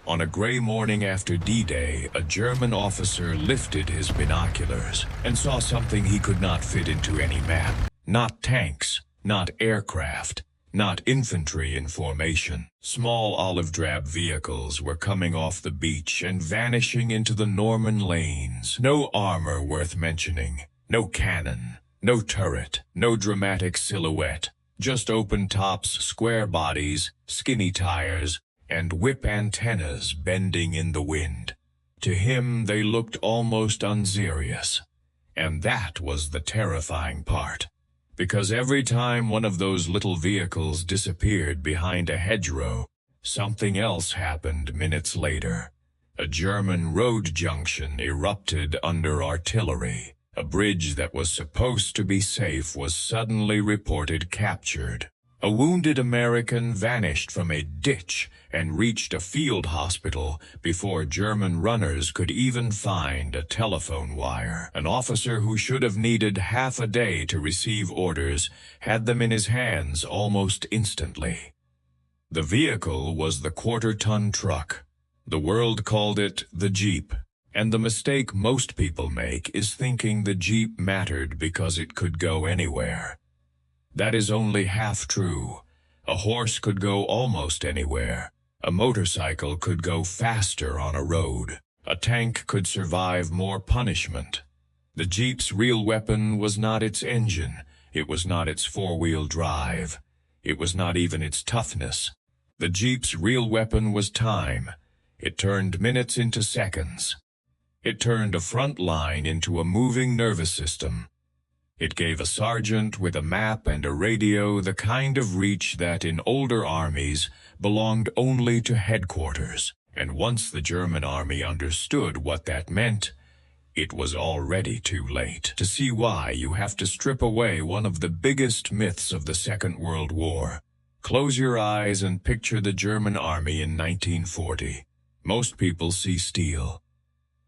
On a gray morning after D-Day, a German officer lifted his binoculars and saw something he could not fit into any map. Not tanks, not aircraft, not infantry in formation. Small olive-drab vehicles were coming off the beach and vanishing into the Norman lanes. No armor worth mentioning, no cannon, no turret, no dramatic silhouette. Just open tops, square bodies, skinny tires, and whip antennas bending in the wind. To him, they looked almost unserious. And that was the terrifying part. Because every time one of those little vehicles disappeared behind a hedgerow, something else happened minutes later. A German road junction erupted under artillery. A bridge that was supposed to be safe was suddenly reported captured. A wounded American vanished from a ditch and reached a field hospital before German runners could even find a telephone wire. An officer who should have needed half a day to receive orders had them in his hands almost instantly. The vehicle was the quarter-ton truck. The world called it the Jeep. And the mistake most people make is thinking the Jeep mattered because it could go anywhere. That is only half true. A horse could go almost anywhere. A motorcycle could go faster on a road. A tank could survive more punishment. The Jeep's real weapon was not its engine. It was not its four-wheel drive. It was not even its toughness. The Jeep's real weapon was time. It turned minutes into seconds. It turned a front line into a moving nervous system. It gave a sergeant with a map and a radio the kind of reach that in older armies belonged only to headquarters. And once the German army understood what that meant, it was already too late. To see why, you have to strip away one of the biggest myths of the Second World War. Close your eyes and picture the German army in 1940. Most people see steel.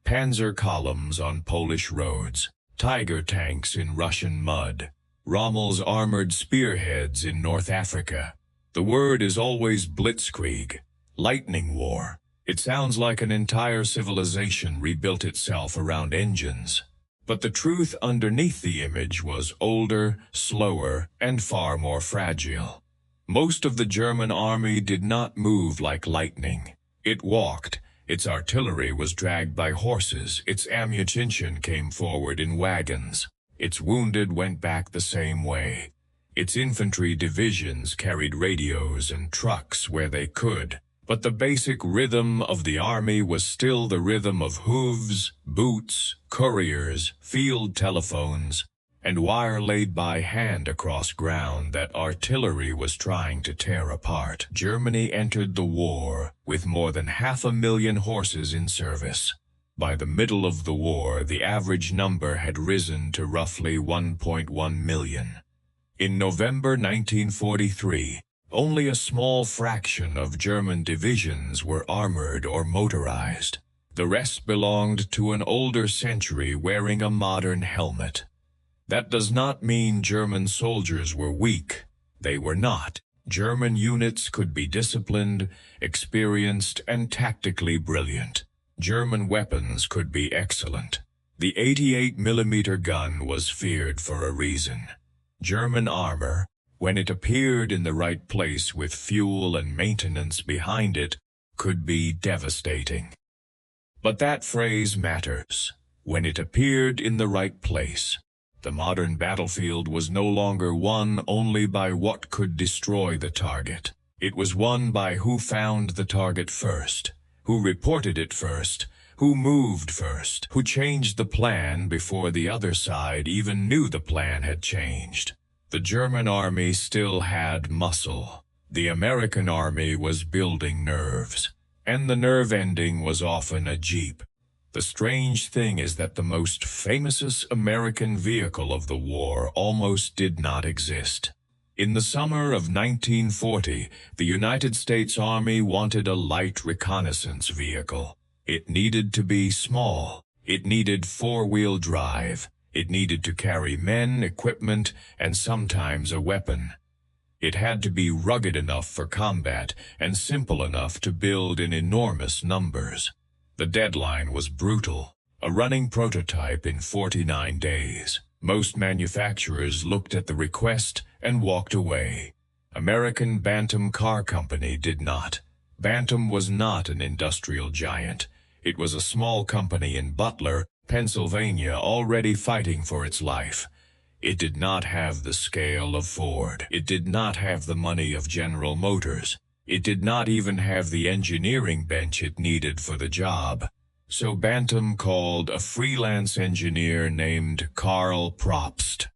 Panzer columns on Polish roads, Tiger tanks in Russian mud, Rommel's armored spearheads in North Africa. The word is always blitzkrieg, lightning war. It sounds like an entire civilization rebuilt itself around engines. But the truth underneath the image was older, slower, and far more fragile. Most of the German army did not move like lightning. It walked. Its artillery was dragged by horses, its ammunition came forward in wagons, its wounded went back the same way. Its infantry divisions carried radios and trucks where they could, but the basic rhythm of the army was still the rhythm of hooves, boots, couriers, field telephones, and wire laid by hand across ground that artillery was trying to tear apart. Germany entered the war with more than 500,000 horses in service. By the middle of the war, the average number had risen to roughly 1.1 million. In November 1943, only a small fraction of German divisions were armored or motorized. The rest belonged to an older century wearing a modern helmet. That does not mean German soldiers were weak. They were not. German units could be disciplined, experienced, and tactically brilliant. German weapons could be excellent. The 88mm gun was feared for a reason. German armor, when it appeared in the right place with fuel and maintenance behind it, could be devastating. But that phrase matters. When it appeared in the right place. The modern battlefield was no longer won only by what could destroy the target. It was won by who found the target first, who reported it first, who moved first, who changed the plan before the other side even knew the plan had changed. The German army still had muscle. The American army was building nerves, and the nerve ending was often a Jeep. The strange thing is that the most famous American vehicle of the war almost did not exist. In the summer of 1940, the United States Army wanted a light reconnaissance vehicle. It needed to be small. It needed four-wheel drive. It needed to carry men, equipment, and sometimes a weapon. It had to be rugged enough for combat and simple enough to build in enormous numbers. The deadline was brutal, a running prototype in 49 days. Most manufacturers looked at the request and walked away. American Bantam Car Company did not. Bantam was not an industrial giant. It was a small company in Butler, Pennsylvania, already fighting for its life. It did not have the scale of Ford. It did not have the money of General Motors. It did not even have the engineering bench it needed for the job. So Bantam called a freelance engineer named Carl Probst.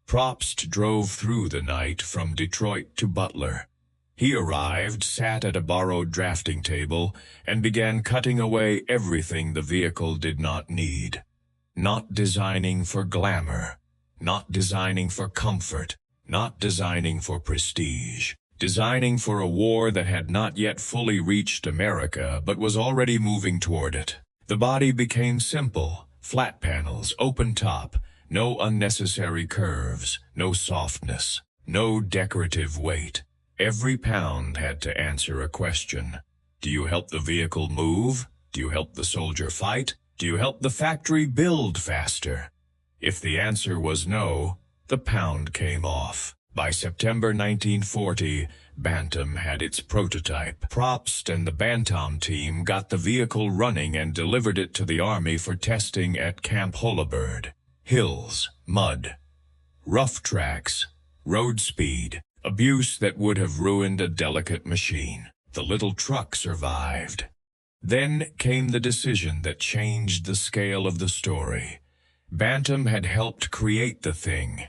Probst drove through the night from Detroit to Butler. He arrived, sat at a borrowed drafting table, and began cutting away everything the vehicle did not need. Not designing for glamour. Not designing for comfort. Not designing for prestige. Designing for a war that had not yet fully reached America but was already moving toward it. The body became simple, flat panels, open top, no unnecessary curves, no softness, no decorative weight. Every pound had to answer a question. Do you help the vehicle move? Do you help the soldier fight? Do you help the factory build faster? If the answer was no, the pound came off. By September 1940, Bantam had its prototype. Probst and the Bantam team got the vehicle running and delivered it to the Army for testing at Camp Holabird. Hills, mud, rough tracks, road speed, abuse that would have ruined a delicate machine. The little truck survived. Then came the decision that changed the scale of the story. Bantam had helped create the thing.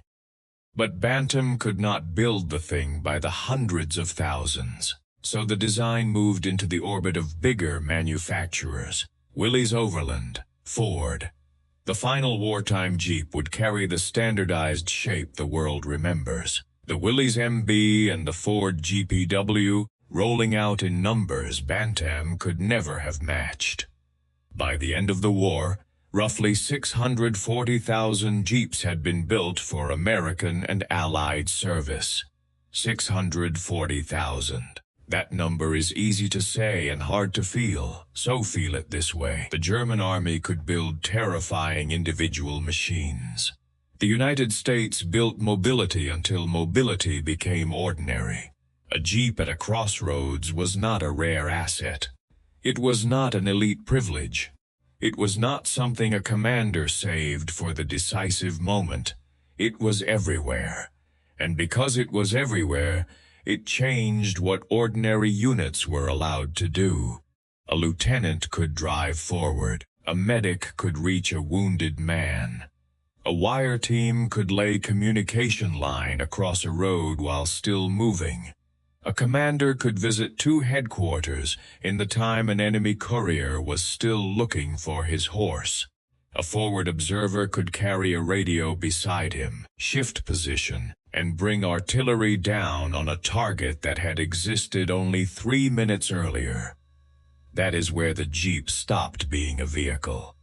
But Bantam could not build the thing by the hundreds of thousands. So the design moved into the orbit of bigger manufacturers. Willys Overland, Ford. The final wartime Jeep would carry the standardized shape the world remembers. The Willys MB and the Ford GPW, rolling out in numbers Bantam could never have matched. By the end of the war, roughly 640,000 Jeeps had been built for American and Allied service. 640,000. That number is easy to say and hard to feel, so feel it this way. The German army could build terrifying individual machines. The United States built mobility until mobility became ordinary. A Jeep at a crossroads was not a rare asset. It was not an elite privilege. It was not something a commander saved for the decisive moment. It was everywhere. And because it was everywhere, it changed what ordinary units were allowed to do. A lieutenant could drive forward. A medic could reach a wounded man. A wire team could lay communication line across a road while still moving. A commander could visit two headquarters in the time an enemy courier was still looking for his horse. A forward observer could carry a radio beside him, shift position, and bring artillery down on a target that had existed only 3 minutes earlier. That is where the Jeep stopped being a vehicle.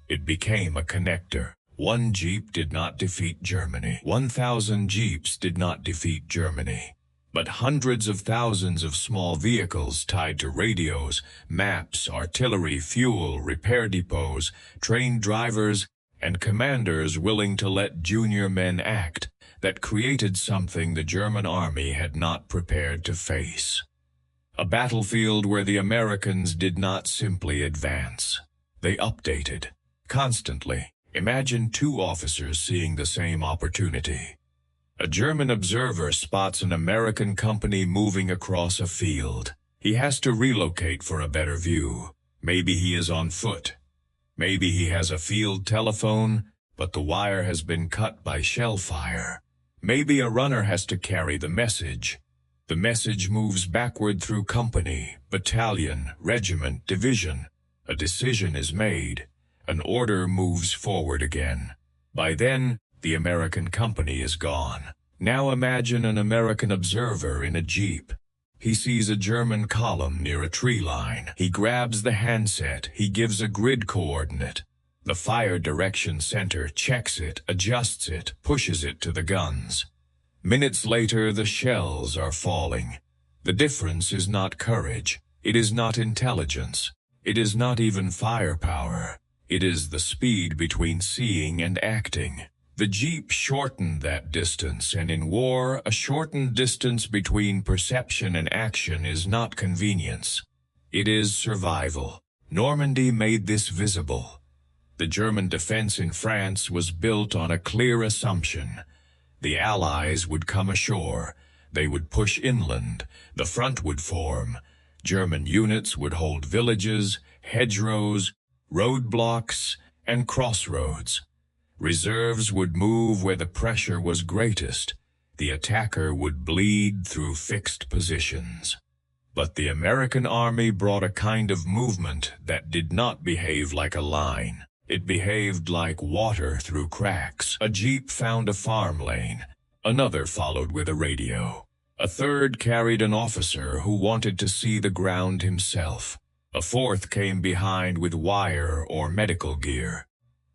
It became a connector. One Jeep did not defeat Germany. 1,000 Jeeps did not defeat Germany. But hundreds of thousands of small vehicles tied to radios, maps, artillery, fuel, repair depots, trained drivers, and commanders willing to let junior men act, that created something the German army had not prepared to face. A battlefield where the Americans did not simply advance. They updated. Constantly. Imagine two officers seeing the same opportunity. A German observer spots an American company moving across a field. He has to relocate for a better view. Maybe he is on foot. Maybe he has a field telephone, but the wire has been cut by shell fire. Maybe a runner has to carry the message. The message moves backward through company, battalion, regiment, division. A decision is made. An order moves forward again. By then, the American company is gone. Now imagine an American observer in a Jeep. He sees a German column near a tree line. He grabs the handset. He gives a grid coordinate. The fire direction center checks it, adjusts it, pushes it to the guns. Minutes later, the shells are falling. The difference is not courage. It is not intelligence. It is not even firepower. It is the speed between seeing and acting. The Jeep shortened that distance, and in war, a shortened distance between perception and action is not convenience. It is survival. Normandy made this visible. The German defense in France was built on a clear assumption. The Allies would come ashore. They would push inland. The front would form. German units would hold villages, hedgerows, roadblocks, and crossroads. Reserves would move where the pressure was greatest. The attacker would bleed through fixed positions. But the American army brought a kind of movement that did not behave like a line. It behaved like water through cracks. A jeep found a farm lane. Another followed with a radio. A third carried an officer who wanted to see the ground himself. A fourth came behind with wire or medical gear.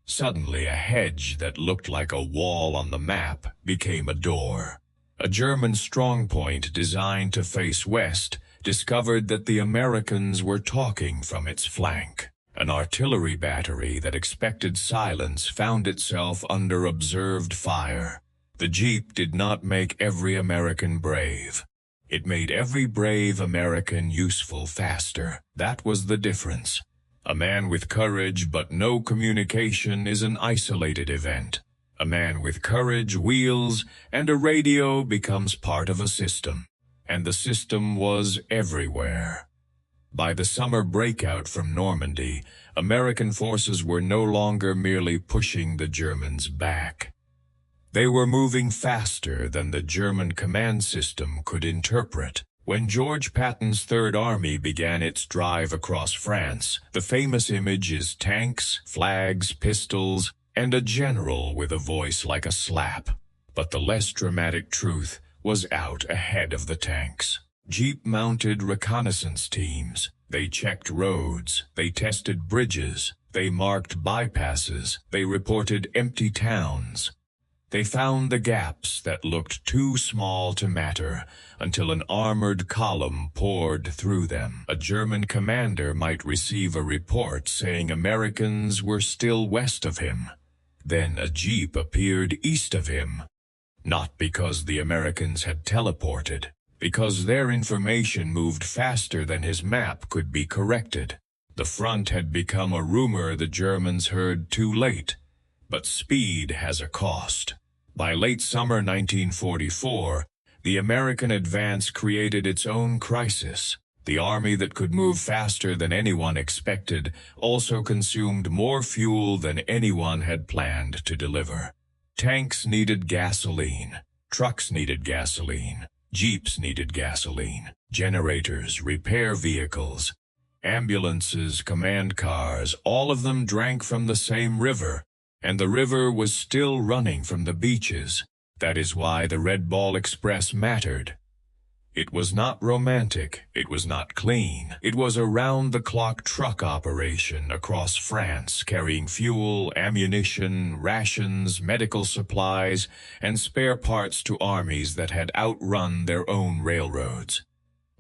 Suddenly, a hedge that looked like a wall on the map became a door. A German strongpoint designed to face west discovered that the Americans were talking from its flank. An artillery battery that expected silence found itself under observed fire. The Jeep did not make every American brave. It made every brave American useful faster. That was the difference. A man with courage but no communication is an isolated event. A man with courage, wheels, and a radio becomes part of a system. And the system was everywhere. By the summer breakout from Normandy, American forces were no longer merely pushing the Germans back. They were moving faster than the German command system could interpret. When George Patton's Third Army began its drive across France, the famous image is tanks, flags, pistols, and a general with a voice like a slap. But the less dramatic truth was out ahead of the tanks. Jeep-mounted reconnaissance teams. They checked roads. They tested bridges. They marked bypasses. They reported empty towns. They found the gaps that looked too small to matter until an armored column poured through them. A German commander might receive a report saying Americans were still west of him. Then a jeep appeared east of him. Not because the Americans had teleported, because their information moved faster than his map could be corrected. The front had become a rumor the Germans heard too late. But speed has a cost. By late summer 1944, the American advance created its own crisis. The army that could move faster than anyone expected also consumed more fuel than anyone had planned to deliver. Tanks needed gasoline. Trucks needed gasoline. Jeeps needed gasoline. Generators, repair vehicles, ambulances, command cars, all of them drank from the same river. And the river was still running from the beaches. That is why the Red Ball Express mattered. It was not romantic. It was not clean. It was a round-the-clock truck operation across France, carrying fuel, ammunition, rations, medical supplies, and spare parts to armies that had outrun their own railroads.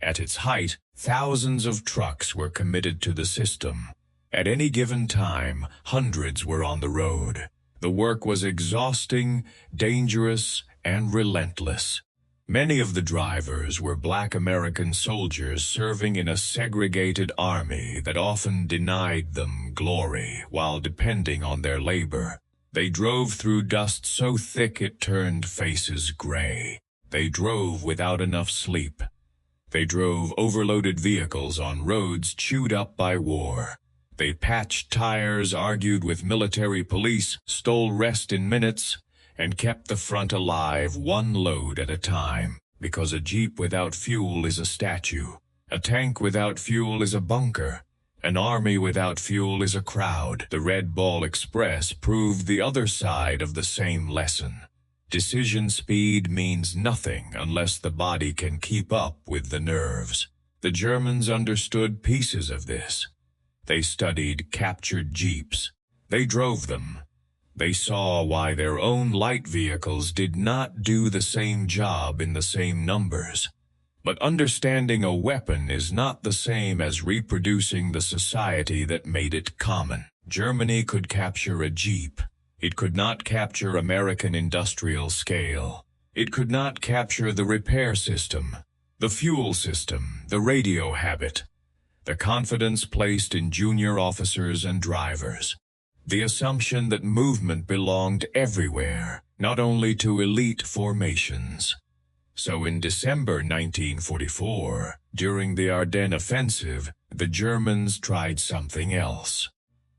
At its height, thousands of trucks were committed to the system. At any given time, hundreds were on the road. The work was exhausting, dangerous, and relentless. Many of the drivers were black American soldiers serving in a segregated army that often denied them glory while depending on their labor. They drove through dust so thick it turned faces gray. They drove without enough sleep. They drove overloaded vehicles on roads chewed up by war. They patched tires, argued with military police, stole rest in minutes, and kept the front alive one load at a time, because a jeep without fuel is a statue. A tank without fuel is a bunker. An army without fuel is a crowd. The Red Ball Express proved the other side of the same lesson. Decision speed means nothing unless the body can keep up with the nerves. The Germans understood pieces of this. They studied captured jeeps. They drove them. They saw why their own light vehicles did not do the same job in the same numbers. But understanding a weapon is not the same as reproducing the society that made it common. Germany could capture a Jeep. It could not capture American industrial scale. It could not capture the repair system, the fuel system, the radio habit, the confidence placed in junior officers and drivers, the assumption that movement belonged everywhere, not only to elite formations. So in December 1944, during the Ardennes offensive, the Germans tried something else.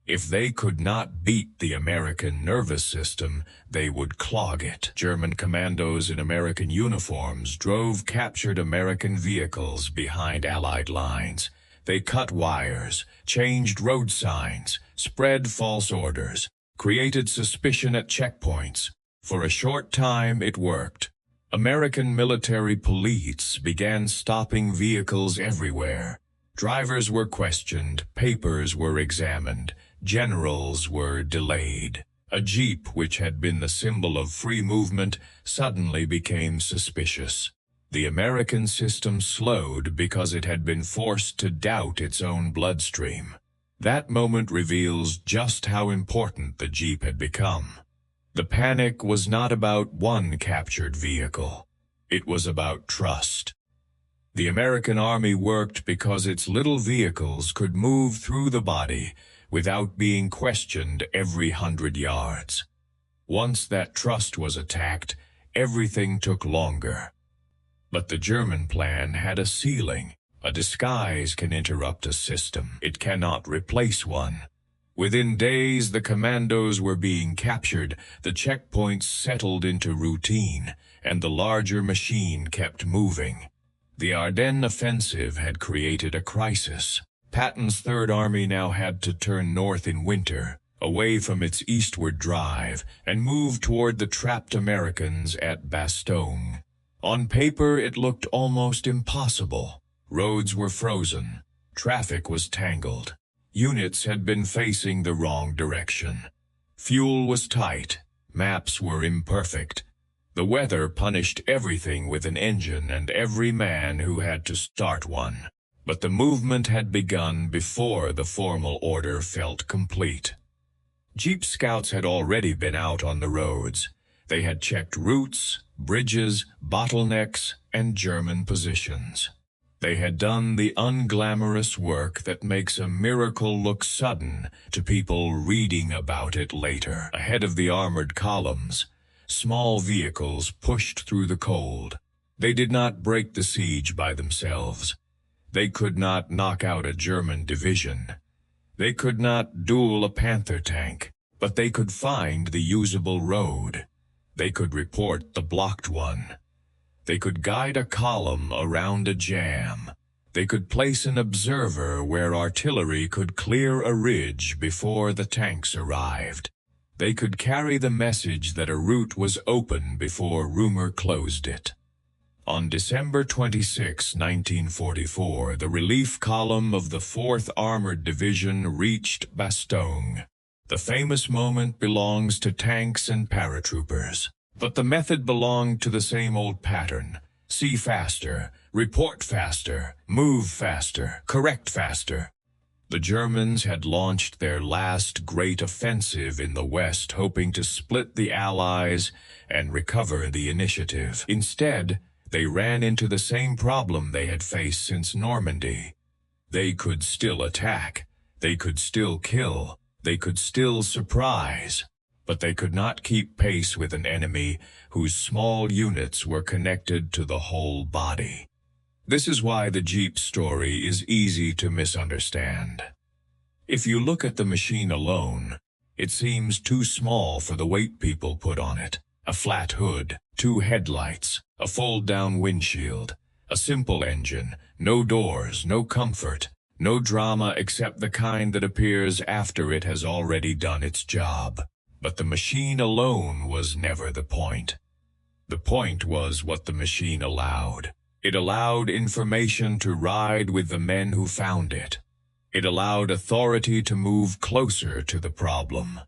If they could not beat the American nervous system, they would clog it. German commandos in American uniforms drove captured American vehicles behind Allied lines. They cut wires, changed road signs, spread false orders, created suspicion at checkpoints. For a short time, it worked. American military police began stopping vehicles everywhere. Drivers were questioned, papers were examined. Generals were delayed. A Jeep, which had been the symbol of free movement, suddenly became suspicious. The American system slowed because it had been forced to doubt its own bloodstream. That moment reveals just how important the Jeep had become. The panic was not about one captured vehicle. It was about trust. The American Army worked because its little vehicles could move through the body without being questioned every 100 yards. Once that trust was attacked, everything took longer. But the German plan had a ceiling. A disguise can interrupt a system. It cannot replace one. Within days, the commandos were being captured, the checkpoints settled into routine, and the larger machine kept moving. The Ardennes offensive had created a crisis. Patton's Third Army now had to turn north in winter, away from its eastward drive, and move toward the trapped Americans at Bastogne. On paper, it looked almost impossible. Roads were frozen. Traffic was tangled. Units had been facing the wrong direction. Fuel was tight. Maps were imperfect. The weather punished everything with an engine and every man who had to start one. But the movement had begun before the formal order felt complete. Jeep scouts had already been out on the roads. They had checked routes, bridges, bottlenecks, and German positions. They had done the unglamorous work that makes a miracle look sudden to people reading about it later. Ahead of the armored columns, small vehicles pushed through the cold. They did not break the siege by themselves. They could not knock out a German division. They could not duel a Panther tank, but they could find the usable road. They could report the blocked one. They could guide a column around a jam. They could place an observer where artillery could clear a ridge before the tanks arrived. They could carry the message that a route was open before rumor closed it. On December 26, 1944, the relief column of the 4th Armored Division reached Bastogne. The famous moment belongs to tanks and paratroopers. But the method belonged to the same old pattern. See faster, report faster, move faster, correct faster. The Germans had launched their last great offensive in the West, hoping to split the Allies and recover the initiative. Instead, they ran into the same problem they had faced since Normandy. They could still attack, they could still kill, they could still surprise, but they could not keep pace with an enemy whose small units were connected to the whole body. This is why the Jeep story is easy to misunderstand. If you look at the machine alone, it seems too small for the weight people put on it. A flat hood, 2 headlights, a fold-down windshield, a simple engine, no doors, no comfort, no drama except the kind that appears after it has already done its job. But the machine alone was never the point. The point was what the machine allowed. It allowed information to ride with the men who found it. It allowed authority to move closer to the problem.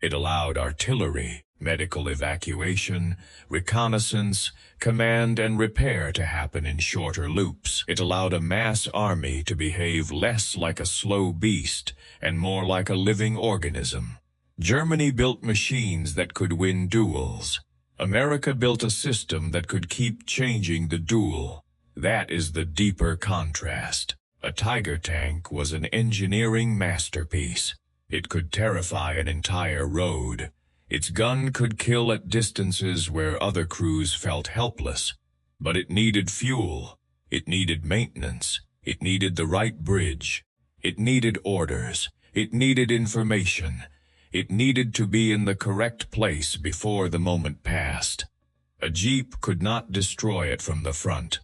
It allowed artillery, medical evacuation, reconnaissance, command and repair to happen in shorter loops. It allowed a mass army to behave less like a slow beast and more like a living organism. Germany built machines that could win duels. America built a system that could keep changing the duel. That is the deeper contrast. A Tiger tank was an engineering masterpiece. It could terrify an entire road. Its gun could kill at distances where other crews felt helpless. But it needed fuel. It needed maintenance. It needed the right bridge. It needed orders. It needed information. It needed to be in the correct place before the moment passed. A jeep could not destroy it from the front,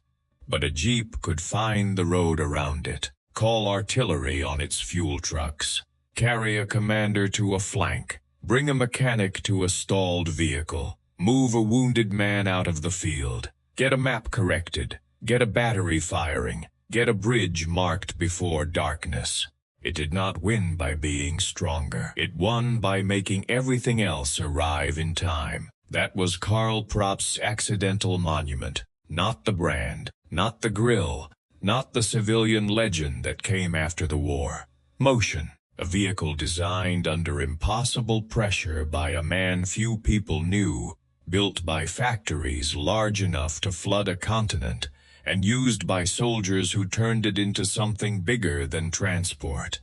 but a jeep could find the road around it, call artillery on its fuel trucks, carry a commander to a flank, bring a mechanic to a stalled vehicle, move a wounded man out of the field, get a map corrected, get a battery firing, get a bridge marked before darkness. It did not win by being stronger. It won by making everything else arrive in time. That was Karl Propp's accidental monument, not the brand, not the grill, not the civilian legend that came after the war. Motion, a vehicle designed under impossible pressure by a man few people knew, built by factories large enough to flood a continent, and used by soldiers who turned it into something bigger than transport.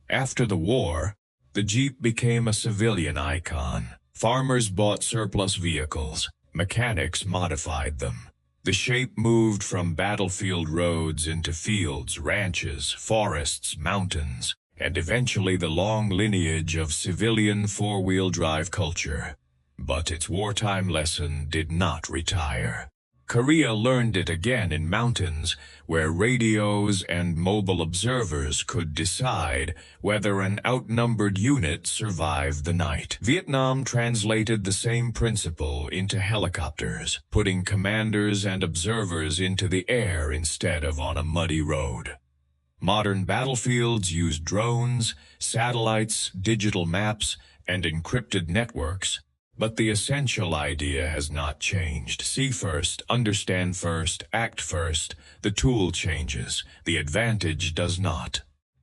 After the war, the Jeep became a civilian icon. Farmers bought surplus vehicles. Mechanics modified them. The shape moved from battlefield roads into fields, ranches, forests, mountains, and eventually the long lineage of civilian four-wheel drive culture. But its wartime lesson did not retire. Korea learned it again in mountains, where radios and mobile observers could decide whether an outnumbered unit survived the night. Vietnam translated the same principle into helicopters, putting commanders and observers into the air instead of on a muddy road. Modern battlefields use drones, satellites, digital maps, and encrypted networks. But the essential idea has not changed. See first, understand first, act first. The tool changes. The advantage does not.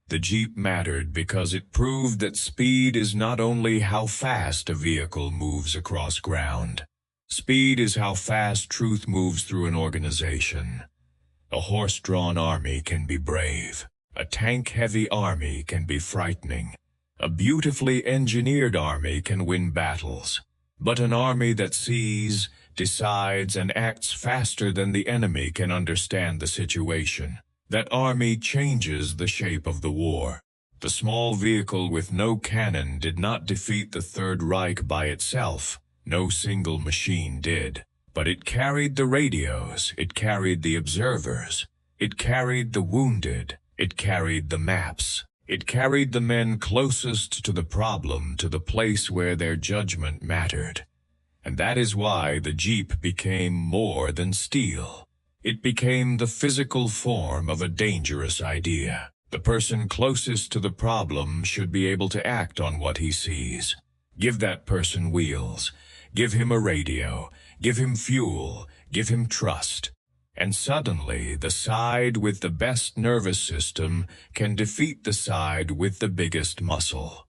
The Jeep mattered because it proved that speed is not only how fast a vehicle moves across ground. Speed is how fast truth moves through an organization. A horse-drawn army can be brave. A tank-heavy army can be frightening. A beautifully engineered army can win battles. But an army that sees, decides, and acts faster than the enemy can understand the situation. That army changes the shape of the war. The small vehicle with no cannon did not defeat the Third Reich by itself. No single machine did. But it carried the radios, it carried the observers, it carried the wounded, it carried the maps. It carried the men closest to the problem to the place where their judgment mattered. And that is why the Jeep became more than steel. It became the physical form of a dangerous idea. The person closest to the problem should be able to act on what he sees. Give that person wheels. Give him a radio. Give him fuel. Give him trust. And suddenly, the side with the best nervous system can defeat the side with the biggest muscle.